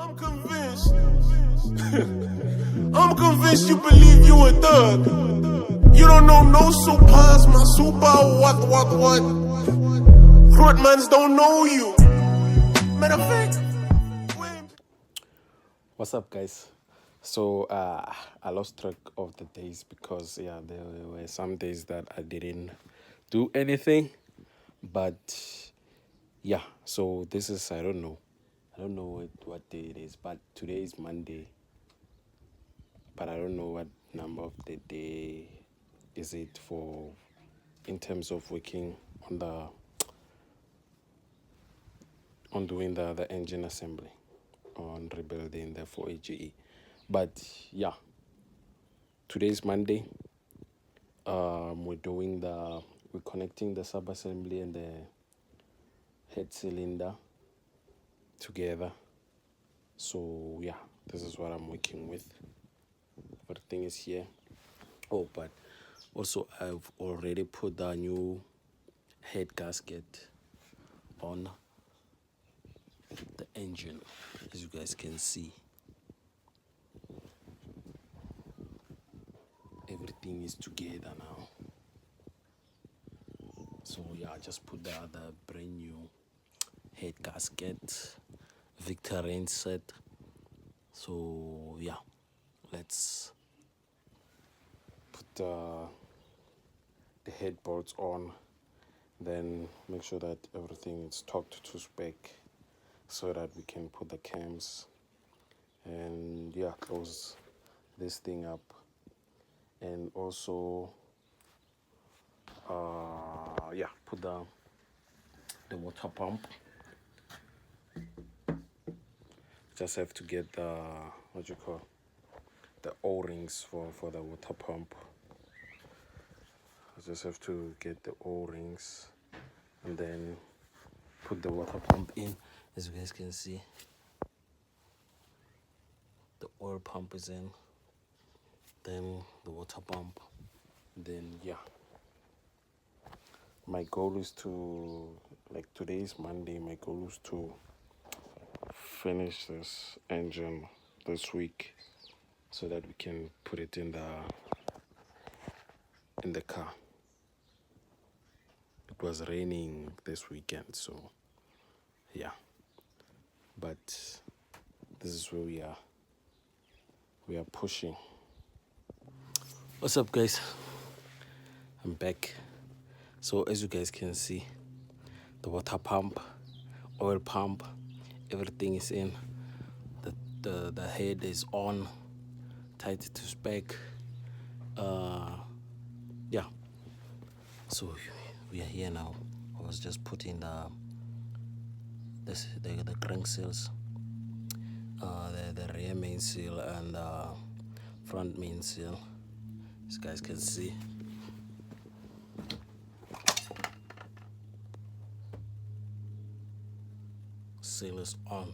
I'm convinced. I'm convinced you believe you a thug. You don't know no supers, my super what. Front don't know you. Matter of fact. What's up, guys? So I lost track of the days because there were some days that I didn't do anything, but yeah, so this is I don't know what day it is, but today is Monday, but I don't know what number of the day is it for in terms of working on doing the engine assembly, on rebuilding the 4AGE. But yeah, today's Monday. We're connecting the sub-assembly and the head cylinder together. So yeah, this is what I'm working with. Everything is here. Oh, but also I've already put the new head gasket on the engine, as you guys can see. Everything is together now. So yeah, I just put the other brand new head gasket, Victorian set. So yeah, let's put the headboards on, then make sure that everything is torqued to spec so that we can put the cams and yeah, close this thing up, and also put the water pump. Just have to get the the O-rings for the water pump. I just have to get the O-rings and then put the water pump in. As you guys can see, the oil pump is in, then the water pump, then yeah. My goal is to, like, today is Monday, my goal is to finish this engine this week so that we can put it in the car. It was raining this weekend, so yeah, but this is where we are pushing. What's up, guys? I'm back. So as you guys can see, the water pump, oil pump, everything is in. The head is on, tight to spec. Yeah, so we are here now. I was just putting the crank seals, the rear main seal and front main seal, as you guys can see. Seal is on.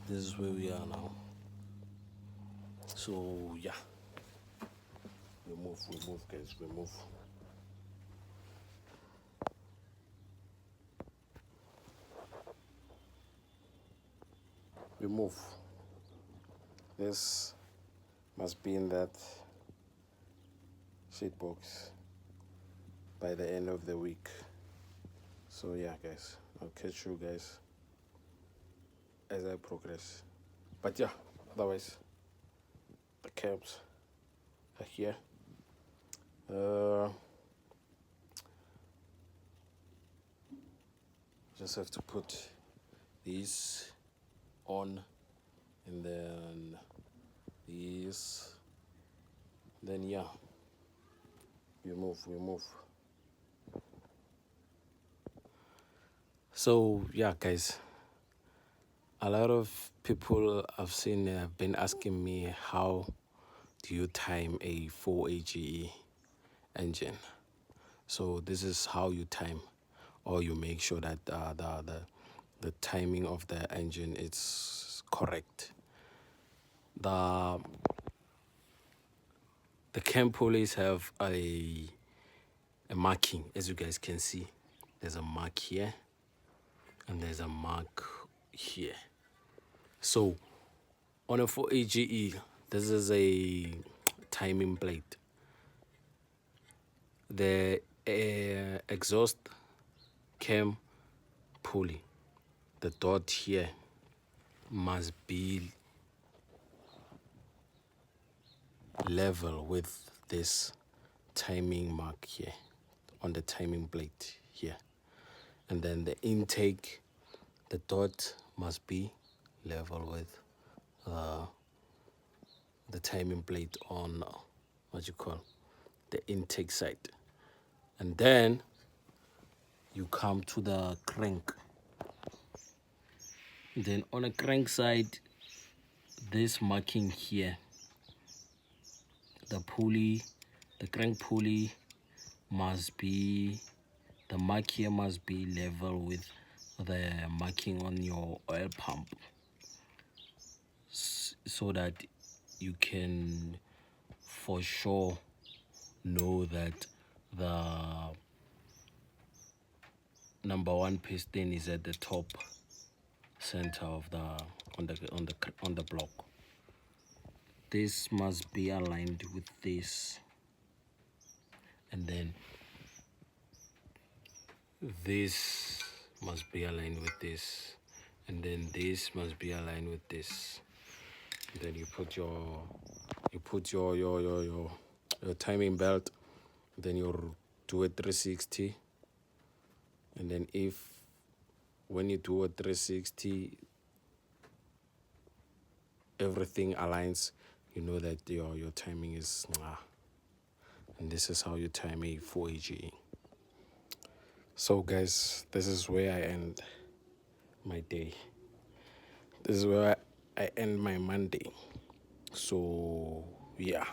This is where we are now. So yeah, we move guys, we move. We move. This must be in that shit box by the end of the week. So yeah, guys, I'll catch you guys as I progress. But yeah, otherwise, the cabs are here. Just have to put these on, and then these, then yeah, we move. So yeah, guys, a lot of people I've seen have been asking me, how do you time a 4AGE engine? So this is how you time, or you make sure that the timing of the engine is correct. The cam pulleys have a marking, as you guys can see. There's a mark here and there's a mark here. So on a 4AGE, this is a timing plate. The exhaust cam pulley, the dot here must be level with this timing mark here on the timing plate here. And then the intake, the dot must be level with the timing plate on the intake side. And then you come to the crank. Then on the crank side, this marking here, the pulley, the crank pulley must be, the mark here must be level with the marking on your oil pump, so that you can for sure know that the number 1 piston is at the top center of the on the block. This must be aligned with this, and then this must be aligned with this, and then this must be aligned with this. And then you put your timing belt, then you do a 360, and then when you do a 360 everything aligns, you know that your timing is and this is how you time a 4AGE. So guys, this is where I end my day. This is where I end my Monday. So yeah,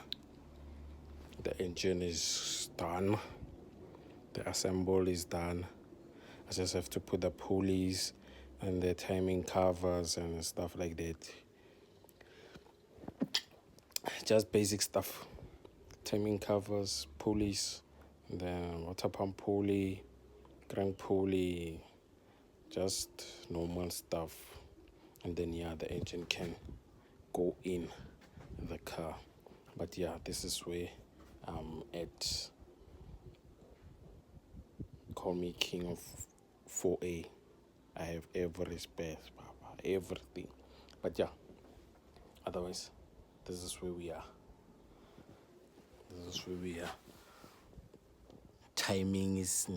the engine is done, the assemble is done. I just have to put the pulleys and the timing covers and stuff like that. Just basic stuff. Timing covers, pulleys, then water pump pulley, crank pulley, just normal stuff. And then yeah, the engine can go in the car. But yeah, this is where I'm at. Call me king of 4A. I have every spare, everything. But yeah, otherwise, this is where we are. This is where we are. Timing is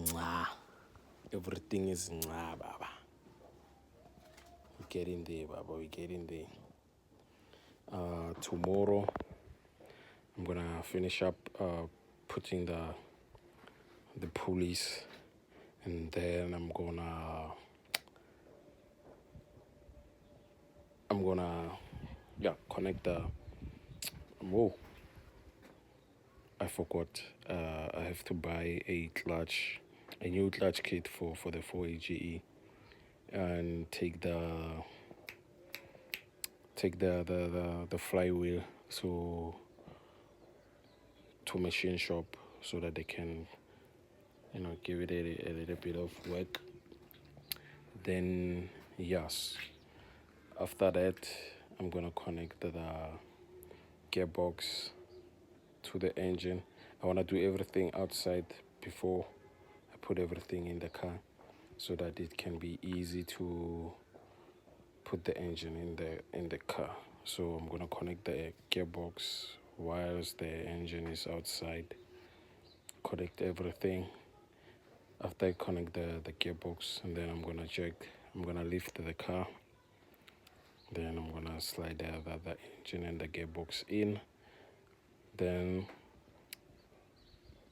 everything is baba. We get in there, baba. We get in there. Tomorrow, I'm gonna finish up putting the pulleys, and then I'm gonna connect the. Whoa! I forgot. I have to buy a new clutch kit for the 4AGE, and take the flywheel to machine shop, so that they can give it a little bit of work. Then yes, after that I'm gonna connect the gearbox to the engine. I want to do everything outside before I put everything in the car, so that it can be easy to put the engine in the car. So I'm gonna connect the gearbox whilst the engine is outside, connect everything. After I connect the gearbox, and then I'm gonna lift the car, then I'm gonna slide the engine and the gearbox in, then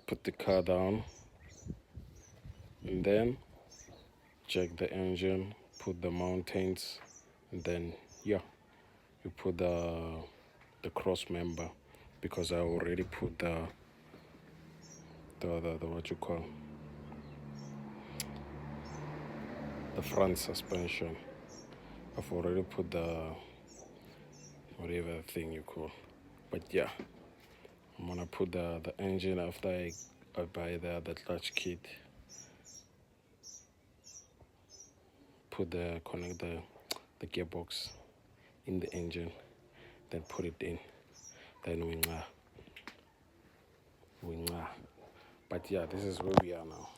put the car down, and then check the engine, put the mountains, and then yeah, you put the cross member, because I already put the the front suspension. I've already put the whatever thing you call. But yeah, I'm gonna put the engine after I buy the clutch kit. Connect the gearbox in the engine, then put it in, then we but yeah, this is where we are now.